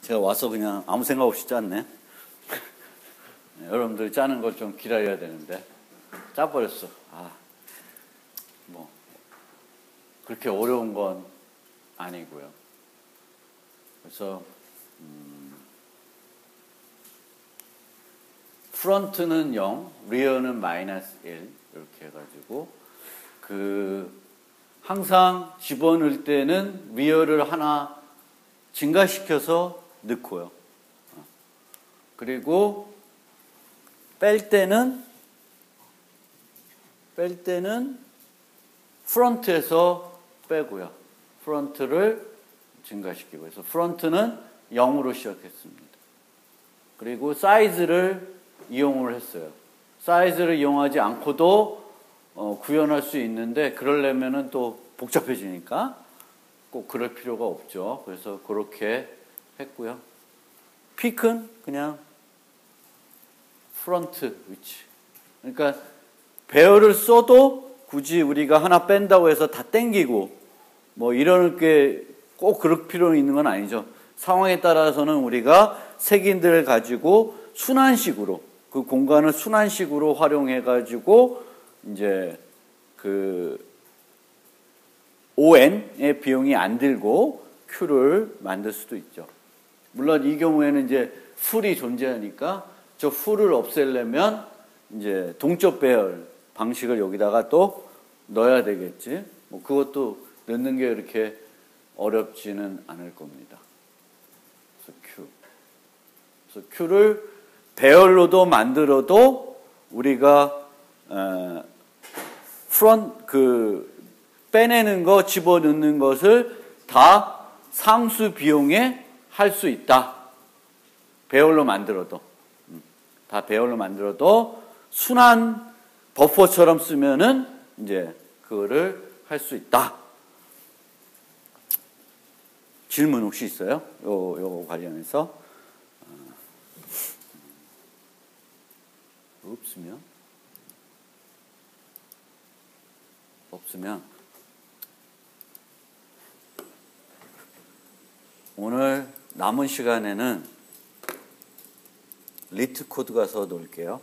제가 와서 그냥 아무 생각 없이 짰네. 여러분들 짜는 걸 좀 기다려야 되는데 짜버렸어. 뭐 그렇게 어려운 건 아니고요. 그래서 프론트는 0, 리어는 마이너스 1 이렇게 해가지고 항상 집어넣을 때는 리어를 하나 증가시켜서 넣고요. 그리고 뺄 때는 프론트에서 빼고요. 프론트를 증가시키고, 그래서 프론트는 0으로 시작했습니다. 그리고 사이즈를 이용을 했어요. 사이즈를 이용하지 않고도 구현할 수 있는데, 그러려면은 또 복잡해지니까 꼭 그럴 필요가 없죠. 그래서 그렇게 했고요. 픽은 그냥 프론트 위치. 그러니까 배열을 써도 굳이 우리가 하나 뺀다고 해서 다 땡기고 뭐 이런 게 꼭 그럴 필요는 있는 건 아니죠. 상황에 따라서는 우리가 색인들을 가지고 순환식으로, 그 공간을 순환식으로 활용해 가지고 이제 ON의 비용이 안 들고 Q를 만들 수도 있죠. 물론 이 경우에는 이제 풀이 존재하니까 저 풀을 없애려면 이제 동적 배열 방식을 여기다가 또 넣어야 되겠지. 뭐 그것도 넣는 게 이렇게 어렵지는 않을 겁니다. 그래서 Q를 배열로도 만들어도 우리가 빼내는 거, 집어넣는 것을 다 상수 비용에 할 수 있다. 배열로 만들어도. 다 배열로 만들어도 순환 버퍼처럼 쓰면은 이제 그거를 할 수 있다. 질문 혹시 있어요? 요거 관련해서? 없으면 오늘 남은 시간에는 리트 코드 가서 놀게요.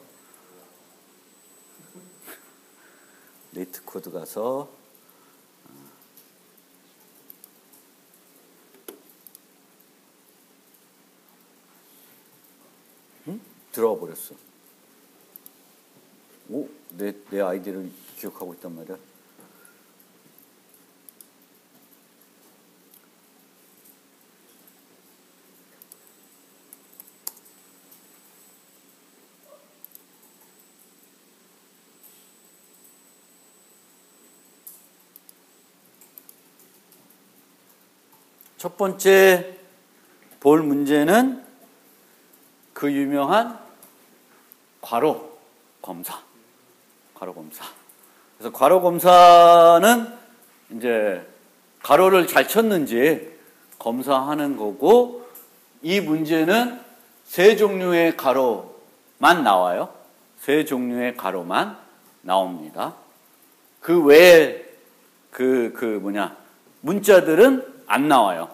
리트 코드 가서 들어와 버렸어. 내 아이디를 기억하고 있단 말이야. 첫 번째 볼 문제는 그 유명한 괄호 검사. 그래서 괄호 검사는 이제 괄호를 잘 쳤는지 검사하는 거고, 이 문제는 세 종류의 괄호만 나와요. 세 종류의 괄호만 나옵니다. 그 외에 문자들은 안 나와요.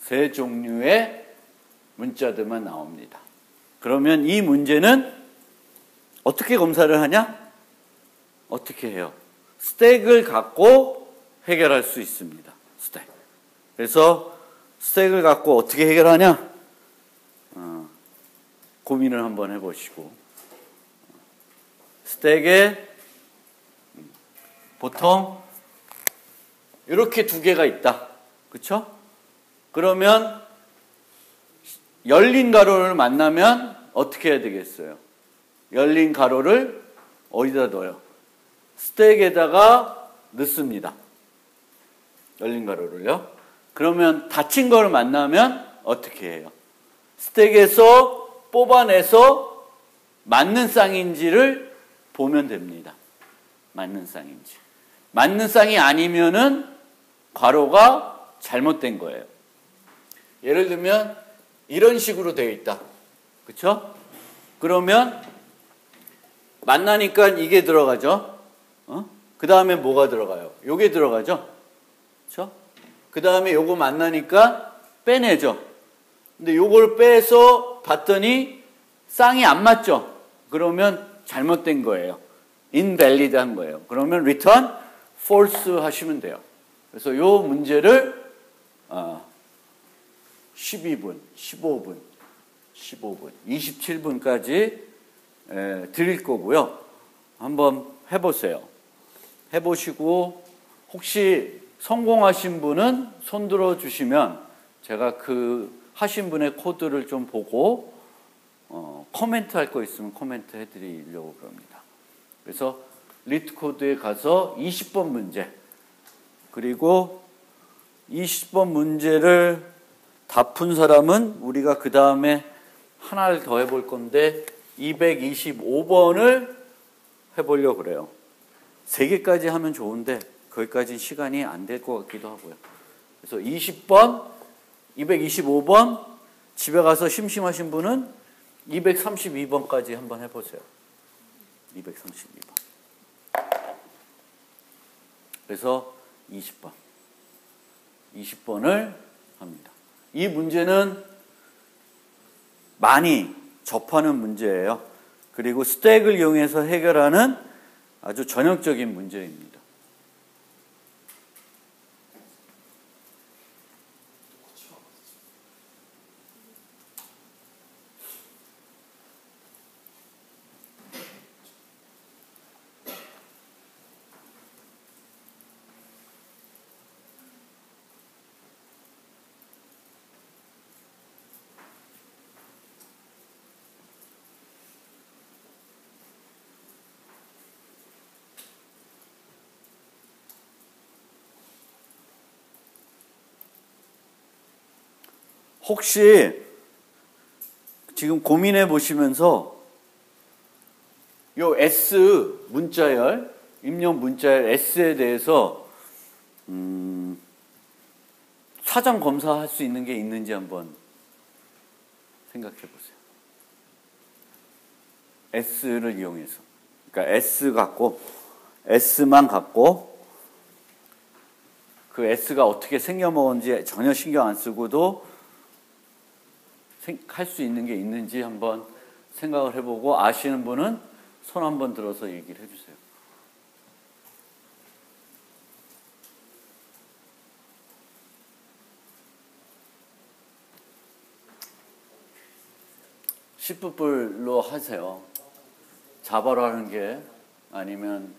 세 종류의 문자들만 나옵니다. 그러면 이 문제는 어떻게 검사를 하냐? 어떻게 해요? 스택을 갖고 해결할 수 있습니다. 스택. 그래서 스택을 갖고 어떻게 해결하냐? 고민을 한번 해보시고, 스택에 보통 이렇게 두 개가 있다. 그쵸? 그러면 열린 가로를 만나면 어떻게 해야 되겠어요? 열린 가로를 어디다 넣어요? 스택에다가 넣습니다. 열린 가로를요. 그러면 닫힌 거를 만나면 어떻게 해요? 스택에서 뽑아내서 맞는 쌍인지를 보면 됩니다. 맞는 쌍인지. 맞는 쌍이 아니면은 괄호가 잘못된 거예요. 예를 들면 이런 식으로 되어 있다. 그쵸? 그러면 만나니까 이게 들어가죠. 그 다음에 뭐가 들어가요? 요게 들어가죠. 그쵸? 그 다음에 요거 만나니까 빼내죠. 근데 요걸 빼서 봤더니 쌍이 안 맞죠? 그러면 잘못된 거예요. invalid 한 거예요. 그러면 return false 하시면 돼요. 그래서 요 문제를 12분, 15분, 27분까지 드릴 거고요. 한번 해보세요. 해보시고 혹시 성공하신 분은 손 들어 주시면 제가 그 하신 분의 코드를 좀 보고 코멘트 할 거 있으면 코멘트 해드리려고 그럽니다. 그래서 리트코드에 가서 20번 문제, 그리고 20번 문제를 다 푼 사람은 우리가 그 다음에 하나를 더 해볼 건데 225번을 해보려고 그래요. 3개까지 하면 좋은데 거기까지는 시간이 안 될 것 같기도 하고요. 그래서 20번, 225번, 집에 가서 심심하신 분은 232번까지 한번 해보세요. 232번. 그래서 20번을 합니다. 이 문제는 많이 접하는 문제예요. 그리고 스택을 이용해서 해결하는 아주 전형적인 문제입니다. 혹시 지금 고민해 보시면서 요 S 문자열, 입력 문자열 S에 대해서 사전 검사할 수 있는 게 있는지 한번 생각해 보세요. S를 이용해서. 그러니까 S만 갖고 그 S가 어떻게 생겨먹었는지 전혀 신경 안 쓰고도 할 수 있는 게 있는지 한번 생각을 해보고 아시는 분은 손 한번 들어서 얘기를 해주세요. C++로 하세요. 자바로 하는 게 아니면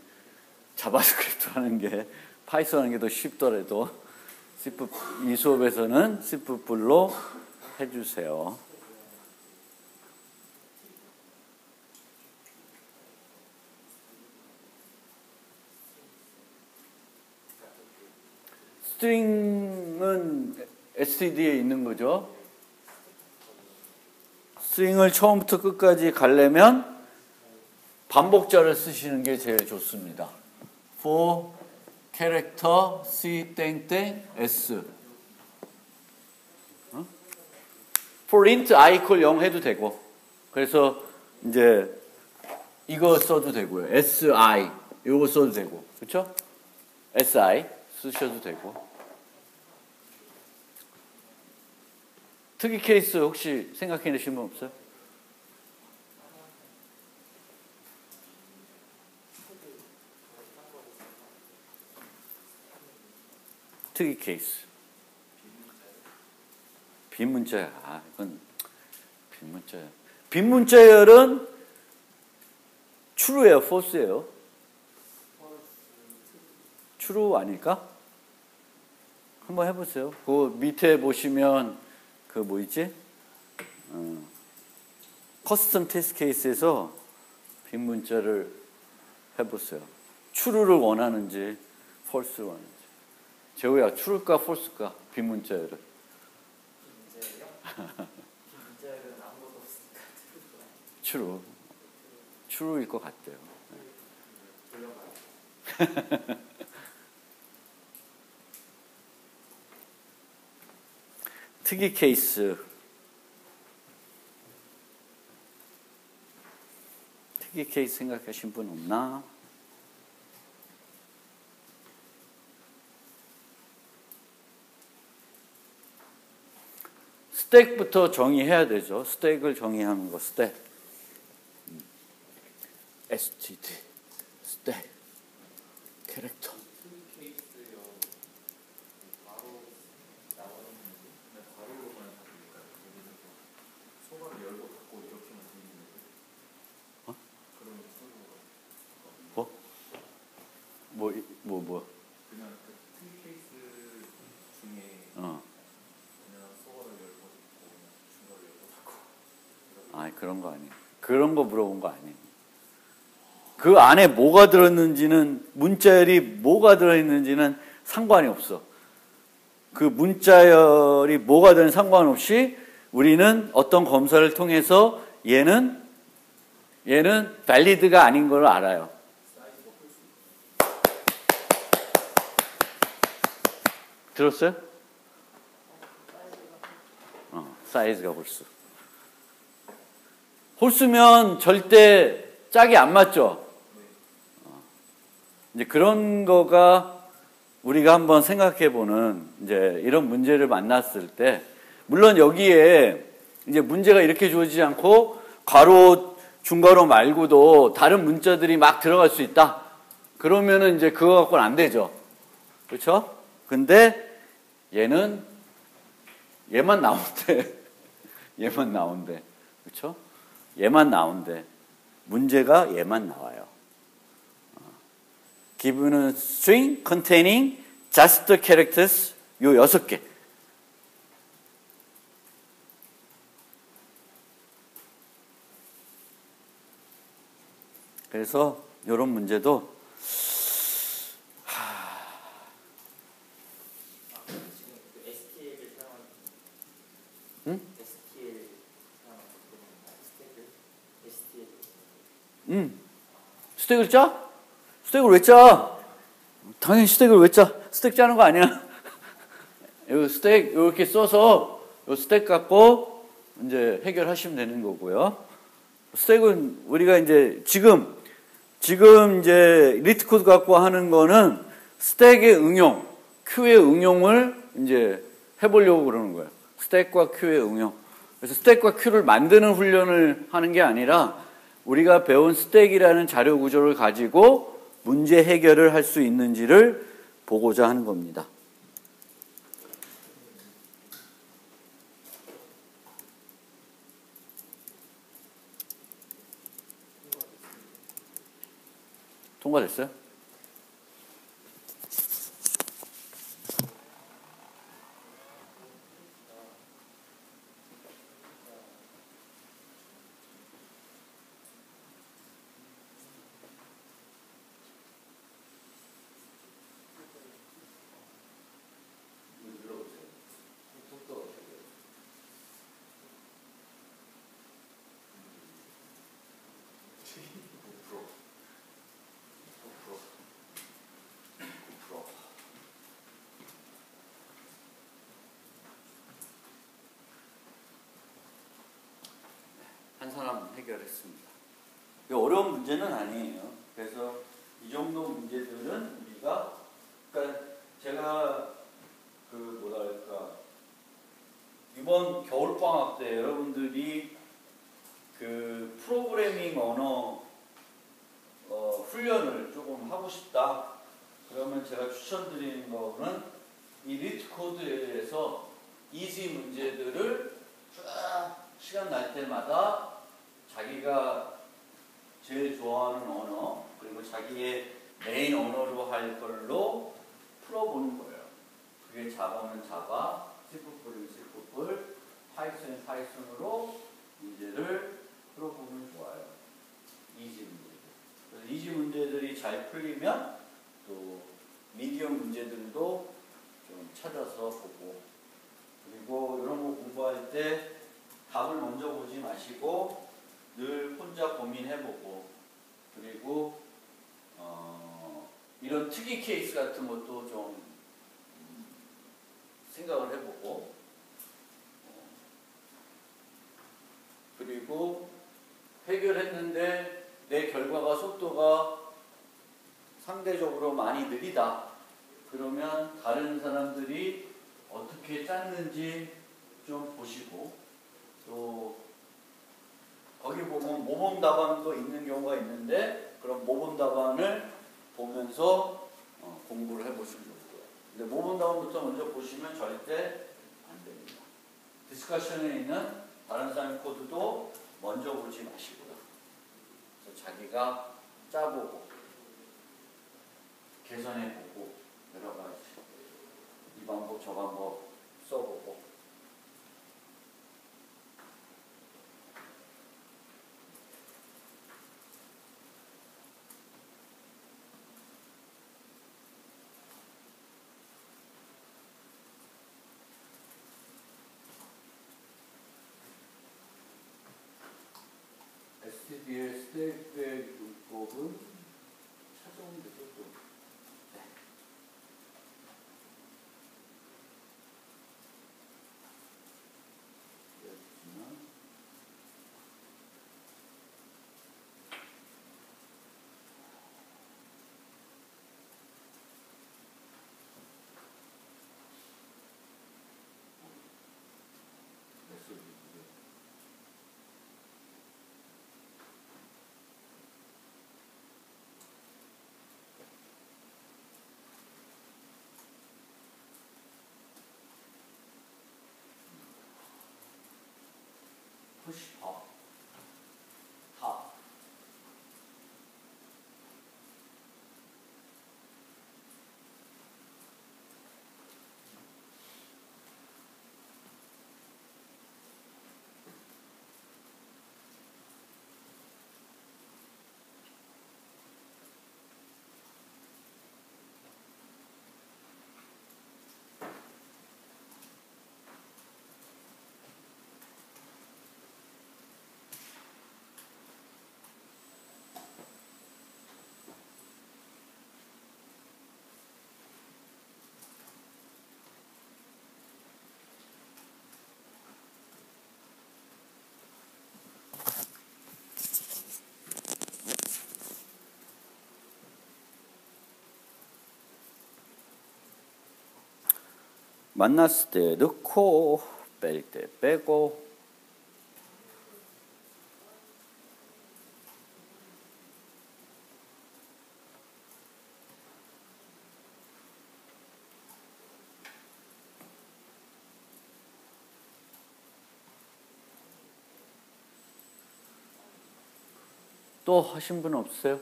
자바스크립트 하는 게 파이썬 하는 게 더 쉽더라도 이 수업에서는 C++로 해주세요. 스트링은 std에 있는 거죠. 스트링을 처음부터 끝까지 가려면 반복자를 쓰시는 게 제일 좋습니다. for character c 땡땡 s for int i equal 0 해도 되고, 그래서 이제 이거 써도 되고요. si 이거 써도 되고, 그렇죠? si 쓰셔도 되고. 특이 케이스 혹시 생각해내신 분 없어요? 특이 케이스. 빈문자열. 이건 빈문자열. 빈문자열은 true예요, false예요? true 아닐까? 한번 해보세요. 그 밑에 보시면 그 뭐 있지? 커스텀 테스트 케이스에서 빈문자를 해보세요. true를 원하는지 false를 원하는지. 재호야, true일까 false일까? 빈문자열은. 빈문자열은 아무것도 없으니까 true일 것 같대요. 돌려봐요. 특이 케이스. 특이 케이스 생각하신 분 없나? 스택부터 정의해야 되죠. 스택을 정의하는 거, 스택. STD, 스택, 캐릭터. 뭐? 그냥 그 특이 케이스 중에 어. 그냥 소거를 열고 닫고 그냥 중거를 열고 닫고. 아, 그런 거 아니에요. 그런 거 물어본 거 아니에요. 그 안에 뭐가 들어있는지는, 문자열이 뭐가 들어있는지는 상관이 없어. 그 문자열이 뭐가 되는 상관없이 우리는 어떤 검사를 통해서 얘는 발리드가 아닌 걸 알아요. 들었어요? 사이즈가 홀수. 홀수면 절대 짝이 안 맞죠? 이제 그런 거가 우리가 한번 생각해보는 이제 이런 문제를 만났을 때, 물론 여기에 이제 문제가 이렇게 주어지지 않고 괄호, 중괄호 말고도 다른 문자들이 막 들어갈 수 있다. 그러면은 이제 그거 갖고는 안 되죠. 그렇죠? 근데 얘는 얘만 나온대. 얘만 나온대. 그렇죠? 얘만 나온대. 문제가 얘만 나와요. Given a string containing just the characters 요 6개. 그래서 이런 문제도 스택을 짜? 스택을 왜 짜? 당연히 스택을 왜 짜? 스택 짜는 거 아니야? 요 스택 이렇게 써서 요 스택 갖고 이제 해결하시면 되는 거고요. 스택은 우리가 이제 지금 이제 리트 코드 갖고 하는 거는 스택의 응용, 큐의 응용을 이제 해보려고 그러는 거예요. 스택과 큐의 응용. 그래서 스택과 큐를 만드는 훈련을 하는 게 아니라 우리가 배운 스택이라는 자료 구조를 가지고 문제 해결을 할 수 있는지를 보고자 하는 겁니다. 통과됐어요? 한 사람 해결했습니다. 어려운 문제는 아니에요. 그래서 이 정도 문제들은 우리가, 그러니까 제가 뭐랄까, 이번 겨울방학 때 여러분들이 그 프로그래밍 언어 훈련을 조금 하고 싶다. 그러면 제가 추천드리는 거는 이 리트 코드에서 이지 문제들을 쫙 시간 날 때마다 자기가 제일 좋아하는 언어, 그리고 자기의 메인 언어로 할 걸로 풀어보는 거예요. 그게 자바면 자바, C++은 C++, 파이썬은 파이썬으로 문제를 풀어보면 좋아요. 이지 문제들. 그래서 이지 문제들이 잘 풀리면 또 미디엄 문제들도 좀 찾아서 보고, 그리고 이런 거 공부할 때 답을 먼저 보지 마시고 늘 혼자 고민해보고, 그리고 이런 특이 케이스 같은 것도 좀 생각을 해보고, 그리고 해결했는데 내 결과가 속도가 상대적으로 많이 느리다. 그러면 다른 사람들이 어떻게 짰는지 좀 보시고 또 거기 보면 모범 답안도 있는 경우가 있는데 그럼 모범 답안을 보면서 공부를 해보시면 좋고요. 근데 모범 답안부터 먼저 보시면 절대 안 됩니다. 디스커션에 있는 다른 사람의 코드도 먼저 보지 마시고요. 그래서 자기가 짜보고 개선해보고 여러 가지 이 방법 저 방법 써보고 STD의 스테이크백 문법은 찾아오면 되죠 또. 네. push up, top. 만났을 때 넣고 뺄 때 빼고 또 하신 분 없어요?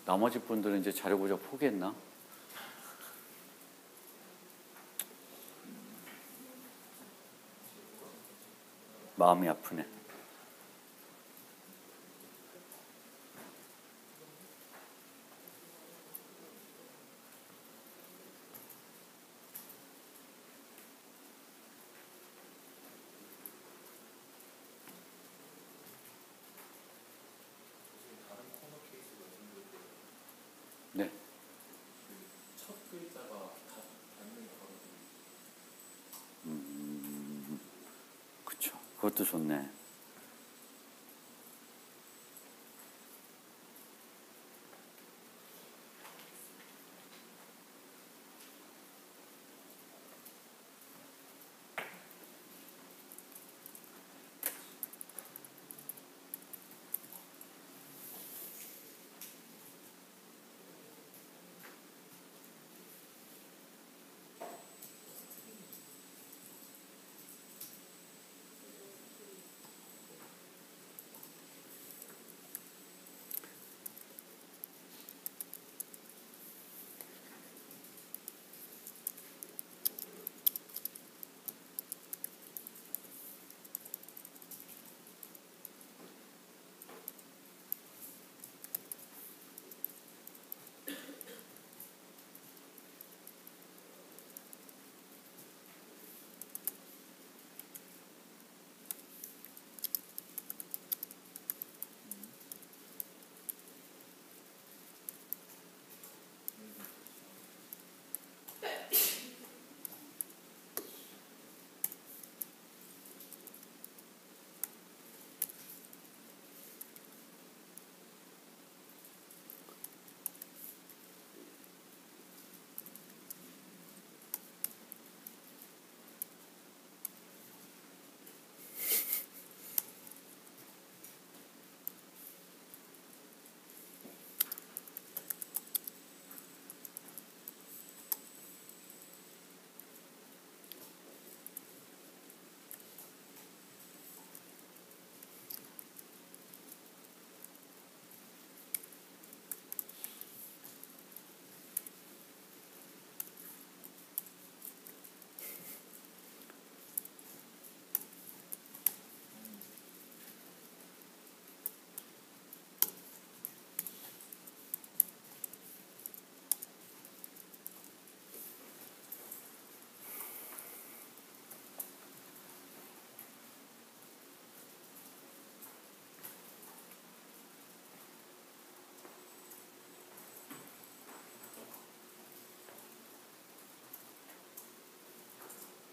나머지 분들은 이제 자료 보자 포기했나? 마음이 아프네. 네. 첫 글자가 닿는 거거든요. 그쵸. 그것도 좋네.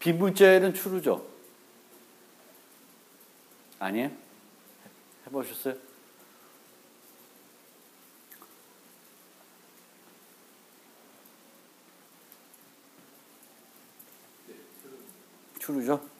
비문자에는 true죠? 아니에요? 해보셨어요? true죠?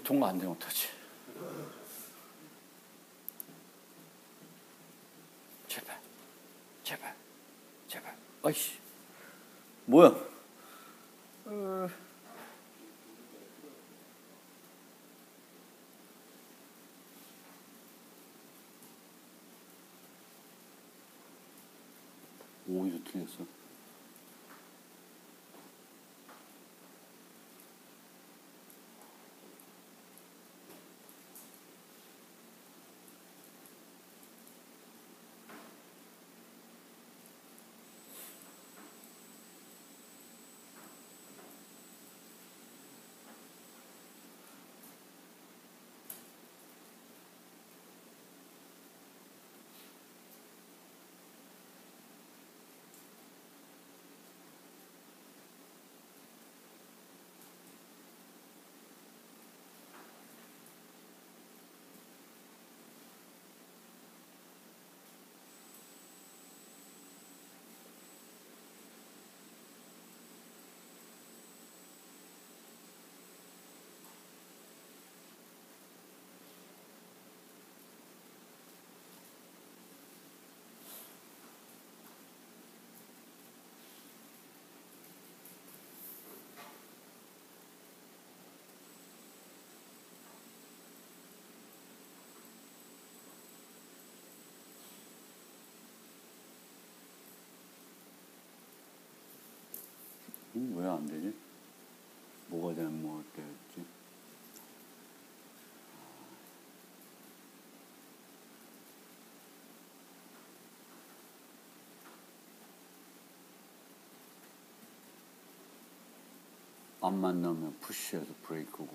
통과 안 되면 어떡하지? 제발, 제발, 제발. 아이씨, 뭐야? 오히려 틀렸어. 왜 안 되지? 뭐가 잘못되었지? 앞만 나면 푸시해서 브레이크고,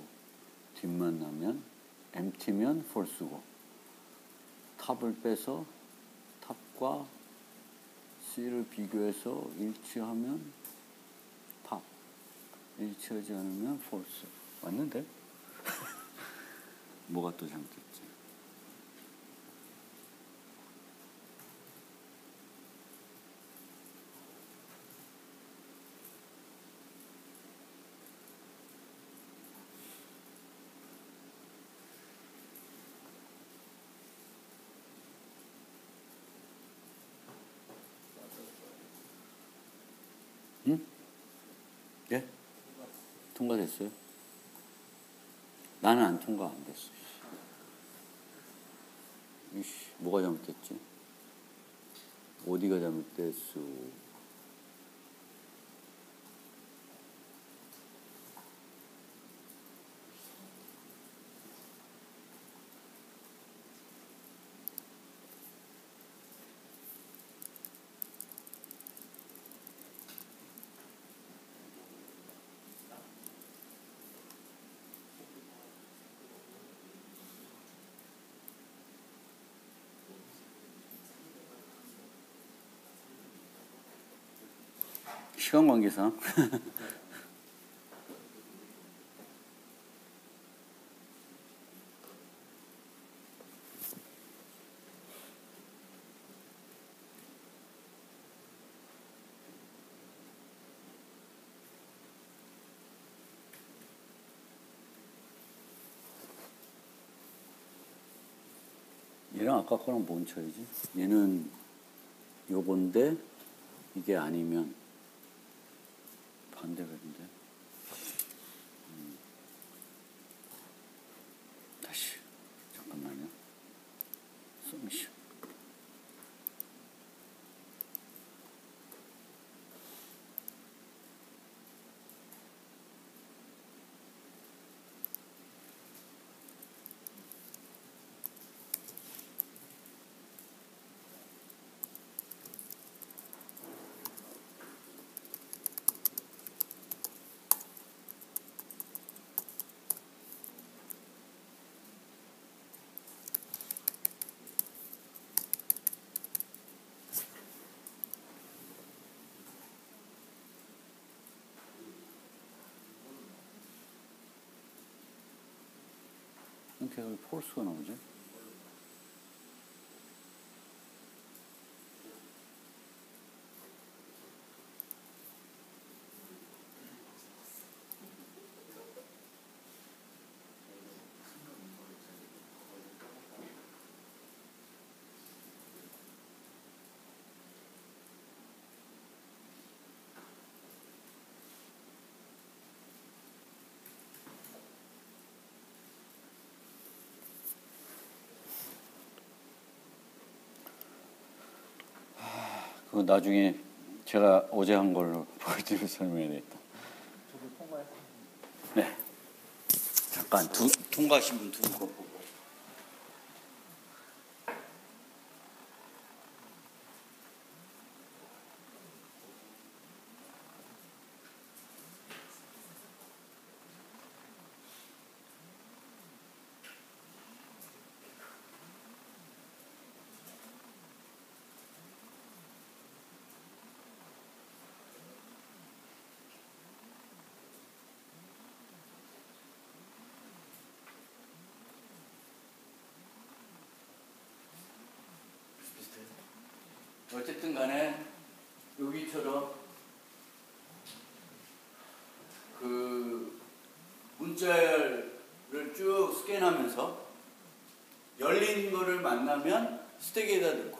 뒷만 나면 empty면 폴스고, 탑을 빼서 탑과 C를 비교해서 일치하면 탑, 일치하지 않으면 폴스. 맞는데? 뭐가 또 잘못됐지? 응? 예? 통과됐어요? 나는 안 통과 안 됐어. 이씨, 뭐가 잘못됐지? 어디가 잘못됐어? 시간 관계상. 얘랑 아까 거랑 뭔 차이지? 얘는 요건데 이게 아니면 반대가 있는데. 다시 잠깐만요. 서미션. 이렇게 왜 폴스가 나오지? 그거 나중에 제가 어제 한 걸로 보여드리고 설명해야 되겠다. 저도 통과했어요. 네. 잠깐 통과하신 분 두 분 거 보고. 어쨌든 간에 여기처럼 그 문자를 쭉 스캔하면서 열린 거를 만나면 스택에다 넣고,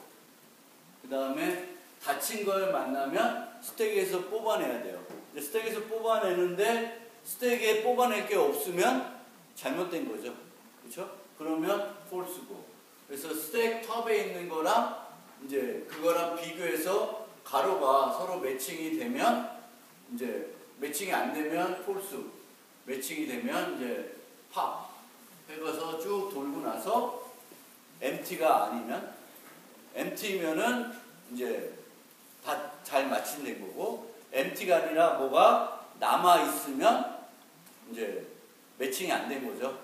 그 다음에 닫힌 걸 만나면 스택에서 뽑아내야 돼요. 스택에서 뽑아내는데 스택에 뽑아낼 게 없으면 잘못된 거죠. 그렇죠? 그러면 폴스고. 그래서 스택 탑에 있는 거랑 이제 그거랑 비교해서 가로가 서로 매칭이 되면 이제 매칭이 안 되면 폴스, 매칭이 되면 이제 팝 해서 쭉 돌고 나서 MT가 아니면 MT면은 이제 다 잘 마친된 거고 MT가 아니라 뭐가 남아 있으면 이제 매칭이 안 된 거죠.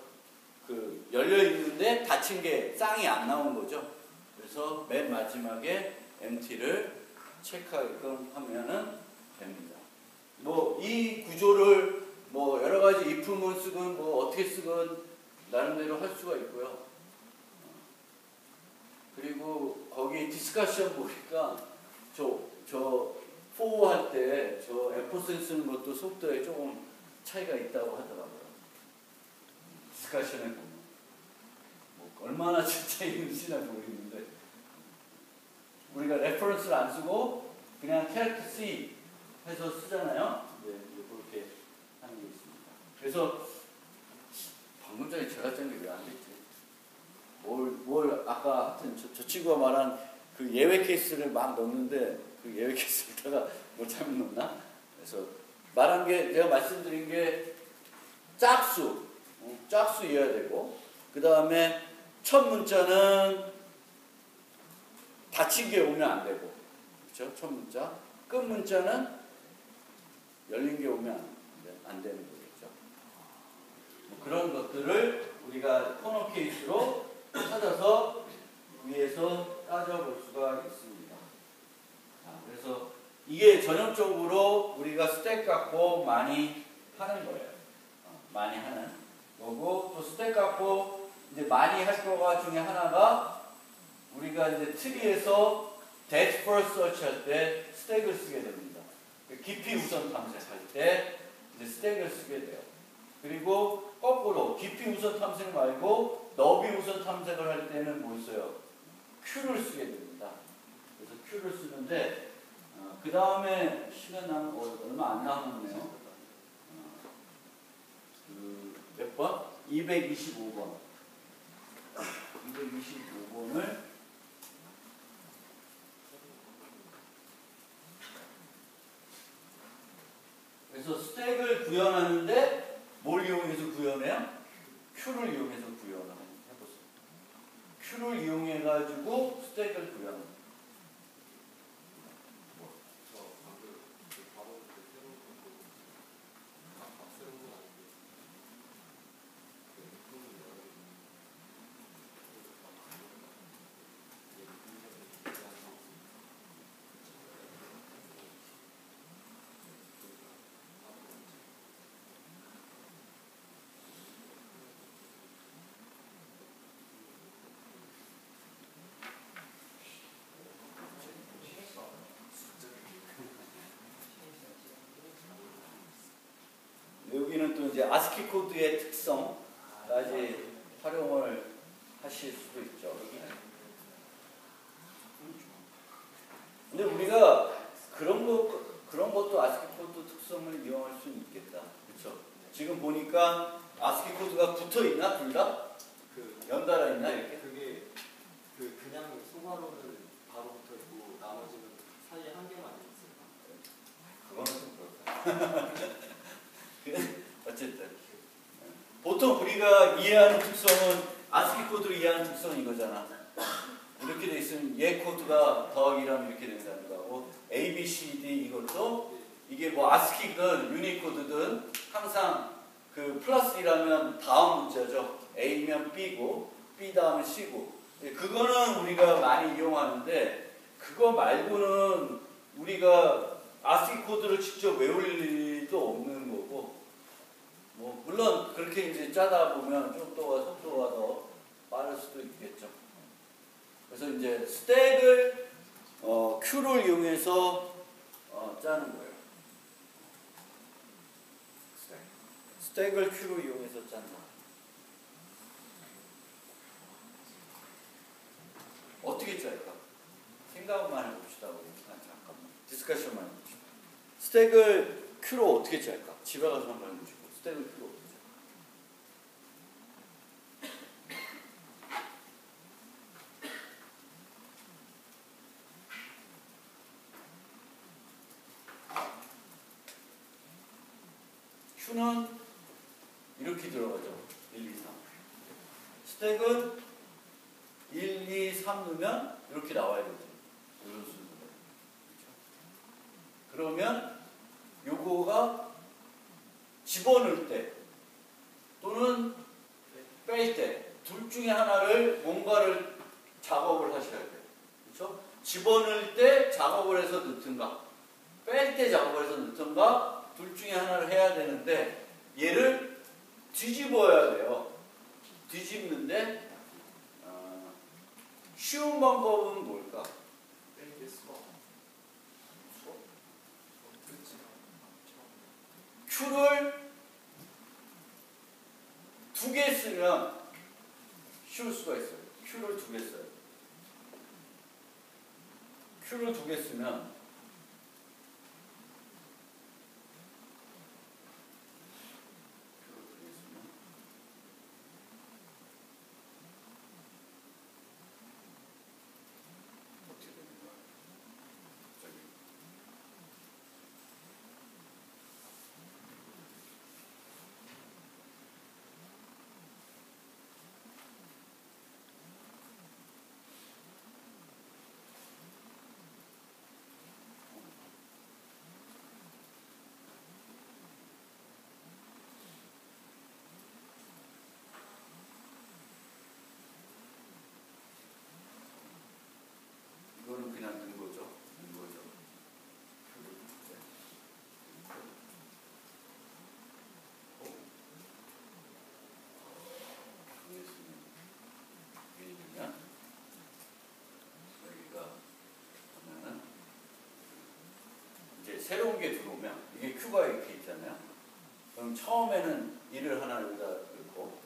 그 열려 있는데 닫힌 게 쌍이 안 나온 거죠. 그래서 맨 마지막에 MT를 체크하게끔 하면은 됩니다. 뭐 이 구조를 뭐 여러 가지 if문 쓰건 뭐 어떻게 쓰건 나름대로 할 수가 있고요. 그리고 거기 디스커션 보니까 저 포 할 때 저 앰퍼센 쓰는 것도 속도에 조금 차이가 있다고 하더라고요. 디스커션에 보면 뭐 얼마나 차이 있는지나 모르겠는데 우리가 레퍼런스를 안 쓰고 그냥 캐릭터 C 해서 쓰잖아요. 네, 그렇게 하는 게 있습니다. 그래서 방금 전에 제가 짠 게 왜 안 됐지? 뭘 아까 하여튼 저 친구가 말한 그 예외 케이스를 막 넣었는데 그 예외 케이스에다가 뭘 잘못 넣었나? 그래서 말한 게 제가 말씀드린 게 짝수여야 되고 그 다음에 첫 문자는 닫힌 게 오면 안 되고 그렇죠? 첫 문자 끝 문자는 열린 게 오면 안 되는 거겠죠. 뭐 그런 것들을 우리가 코너 케이스로 찾아서 위에서 따져볼 수가 있습니다. 그래서 이게 전형적으로 우리가 스택 갖고 많이 하는 거예요. 많이 하는 거고 또 스택 갖고 이제 많이 할 거가 중에 하나가 우리가 이제 트리에서 depth first search 할 때 스택을 쓰게 됩니다. 깊이 우선 탐색할 때 이제 스택을 쓰게 돼요. 그리고 거꾸로 깊이 우선 탐색 말고 너비 우선 탐색을 할 때는 뭐 있어요? Q를 쓰게 됩니다. 그래서 Q를 쓰는데 그 다음에 시간 얼마 안 남았네요. 몇 번? 225번. 225번을 그래서 스택을 구현하는데 뭘 이용해서 구현해요? Q를 이용해서 구현을 해보세요. Q를 이용해가지고 스택을 구현합니다. 여기는 또 이제 아스키 코드의 특성까지 활용을 하실 수도 있죠. 근데 우리가 그런 것도 아스키 코드 특성을 이용할 수는 있겠다. 그렇죠? 지금 보니까 아스키 코드가 붙어 있나 둘 다? 연달아 있나 이렇게? 그게 그냥 소괄호는 바로 붙어 있고 나머지는 사이에 한 개만 있어요. 그거는 좀 그렇다. 어쨌든 보통 우리가 이해하는 특성은 아스키 코드로 이해하는 특성은 이거잖아. 이렇게 돼 있으면 얘 코드가 더하기라면 이렇게 된다는 거고 A, B, C, D 이것도 이게 뭐 아스키든 유니코드든 항상 그 플러스 1하면 다음 문자죠. A면 B고 B 다음에 C고 그거는 우리가 많이 이용하는데 그거 말고는 우리가 아스키 코드를 직접 외울 일도 없는 거고 뭐 물론 그렇게 이제 짜다 보면 속도가 더 빠를 수도 있겠죠. 그래서 이제 스택을 Q를 이용해서 짜는 거예요. 스택을 Q로 이용해서 짠다. 어떻게 짤까? 생각만 해봅시다. 잠깐만. 디스커션만 해봅시다. 스택을 Q로 어떻게 짤까? 집에 가서 한번 해보시고 스택을 Q로 어떻게 짤까? Q는 이렇게 들어가죠. 1, 2, 3. 스택은 1, 2, 3 넣으면 이렇게 나와야 되죠. 이런 순서로. 그렇죠? 그러면 요거가 집어넣을 때 또는 뺄 때 둘 중에 하나를 뭔가를 작업을 하셔야 돼요. 그렇죠? 집어넣을 때 작업을 해서 넣든가 뺄 때 작업을 해서 넣든가 둘 중에 하나를 해야 되는데 얘를 뒤집어야 돼요. 뒤집는데 쉬운 방법은 뭘까? Q를 2개 쓰면 쉬울 수가 있어요. Q를 2개 써요. Q를 2개 쓰면 어떻게 되는 거야? 저기 이거는 그냥 넣은 거죠. 넣은 거죠. 여기가 보면은 이제 새로운 게 들어오면 이게 Q가 이렇게 있잖아요. 그럼 처음에는 1을 하나 여기다 넣고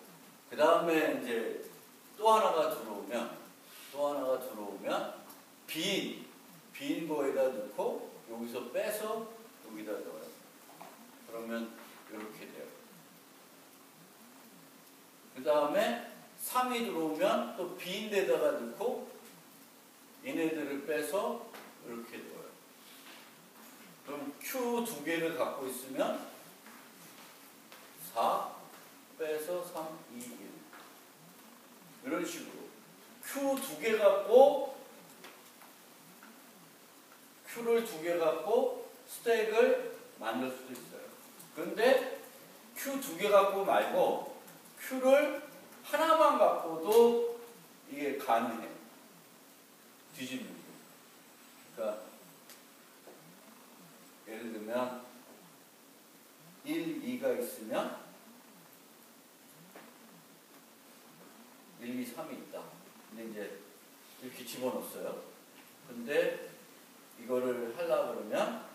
그 다음에 이제 또 하나가 들어오면 빈 거에다 넣고 여기서 빼서 여기다 넣어요. 그러면 이렇게 돼요. 그 다음에 3이 들어오면 또 빈 데다가 넣고 얘네들을 빼서 이렇게 넣어요. 그럼 Q 2개를 갖고 있으면 4 빼서 3, 2, 1 이런 식으로 Q 2개 갖고 Q를 2개 갖고 스택을 만들 수도 있어요. 그런데 Q 2개 갖고 말고 Q를 하나만 갖고도 이게 가능해요. 뒤집는 거. 그러니까 예를 들면 1, 2가 있으면 1, 2, 3이 있다. 근데 이제 이렇게 집어넣었어요. 근데 이거를 하려고 그러면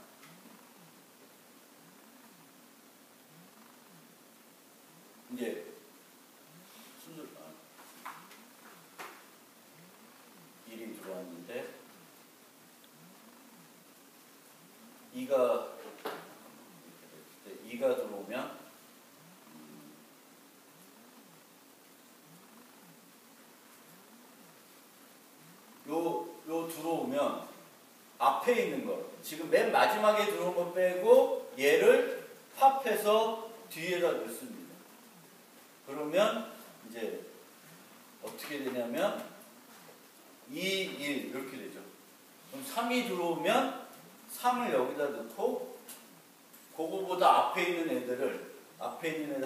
이제 순서 1이 들어왔는데 2가 들어오면 요 들어오면 앞에 있는 거 지금 맨 마지막에 들어온 거 빼고 얘를 합해서 뒤에다 넣습니다. 그러면 이제 어떻게 되냐면 2, 1 이렇게 되죠. 그럼 3이 들어오면 3을 여기다 넣고 그거보다 앞에 있는 애들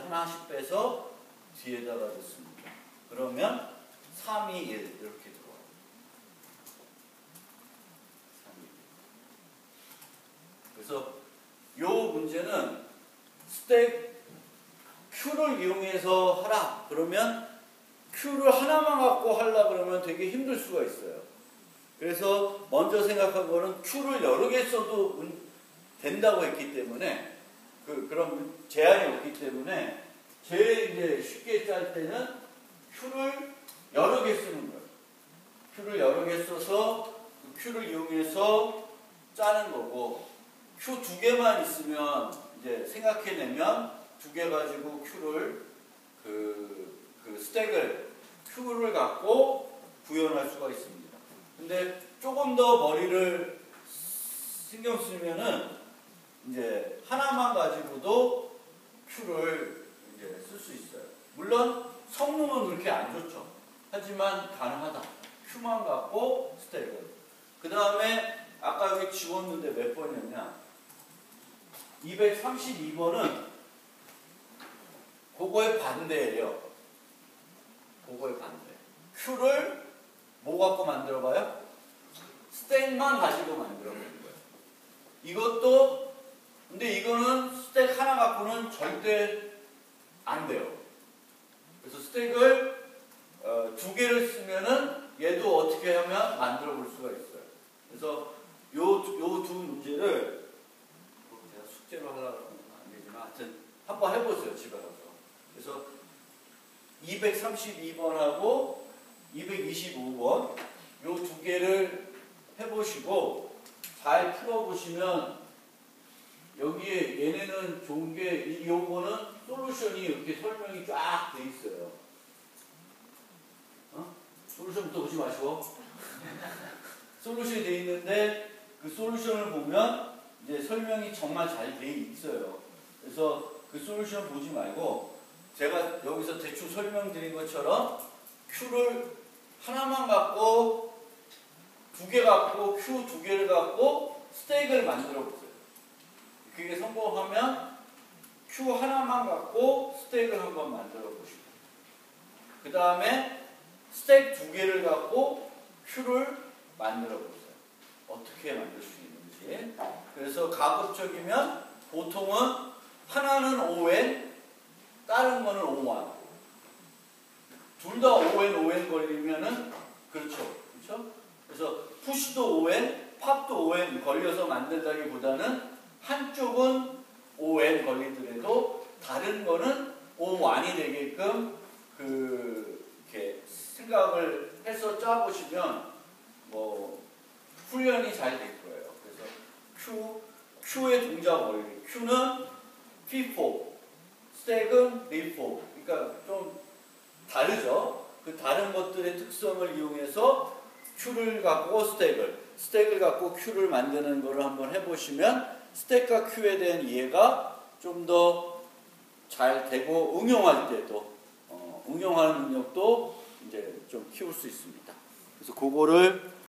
하나씩 빼서 뒤에다가 넣습니다. 그러면 3, 2, 1 이렇게 들어와요. 3, 2, 1. 그래서 요 문제는 스택 Q를 이용해서 하라 그러면 Q를 하나만 갖고 하려 그러면 되게 힘들 수가 있어요. 그래서 먼저 생각한 거는 Q를 여러 개 써도 된다고 했기 때문에 그런 제한이 없기 때문에 제일 이제 쉽게 짤 때는 Q를 여러 개 쓰는 거예요. Q를 여러 개 써서 Q를 이용해서 짜는 거고 Q 2개만 있으면 이제 생각해내면 2개 가지고 Q를 그 스택을 Q를 갖고 구현할 수가 있습니다. 근데 조금 더 머리를 신경 쓰면은 이제 하나만 가지고도 Q를 이제 쓸 수 있어요. 물론 성능은 그렇게 안 좋죠. 하지만 가능하다. Q만 갖고 스택을. 그 다음에 아까 여기 지웠는데 몇 번이었냐? 232번은 그거의 반대예요. 그거의 반대. Q를 뭐 갖고 만들어봐요? 스택만 가지고 만들어보는 거예요. 이것도 근데 이거는 스택 하나 갖고는 절대 안 돼요. 그래서 스택을 두 개를 쓰면은 얘도 어떻게 하면 만들어 볼 수가 있어요. 그래서 요 두 문제를 제가 숙제로 하려고 하면 안 되지만 하여튼 한번 해보세요. 집에 가서. 그래서 232번하고 225번 요 두 개를 해보시고 잘 풀어보시면 여기에 얘네는 좋은 게 요거는 솔루션이 이렇게 설명이 쫙 돼 있어요. 솔루션부터 보지 마시고 솔루션이 돼 있는데 그 솔루션을 보면 이제 설명이 정말 잘 돼 있어요. 그래서 그 솔루션 보지 말고 제가 여기서 대충 설명드린 것처럼 Q를 하나만 갖고 두 개 갖고 Q 두 개를 갖고 스택을 만들어 보세요. 그게 성공하면 Q 하나만 갖고 스택을 한번 만들어 보시고 그 다음에 스택 두 개를 갖고 Q를 만들어 보세요. 어떻게 만들 수 있는지. 그래서 가급적이면 보통은 하나는 ON, 다른 거는 O1. 둘 다 ON 걸리면은 그렇죠. 그래서 푸시도 ON, 팝도 ON 걸려서 만들다기보다는 한쪽은 ON 걸리더라도 다른 거는 O1이 되게끔 이렇게 생각을 해서 짜보시면 뭐 훈련이 잘 될 거예요. 그래서 Q의 동작 원리. Q는 FIFO, 스택은 RIFO. 그러니까 좀 다르죠. 그 다른 것들의 특성을 이용해서 Q를 갖고 스택을 갖고 Q를 만드는 거를 한번 해보시면 스택과 Q에 대한 이해가 좀 더 잘 되고 응용할 때도 응용하는 능력도 이제 좀 키울 수 있습니다. 그래서 그거를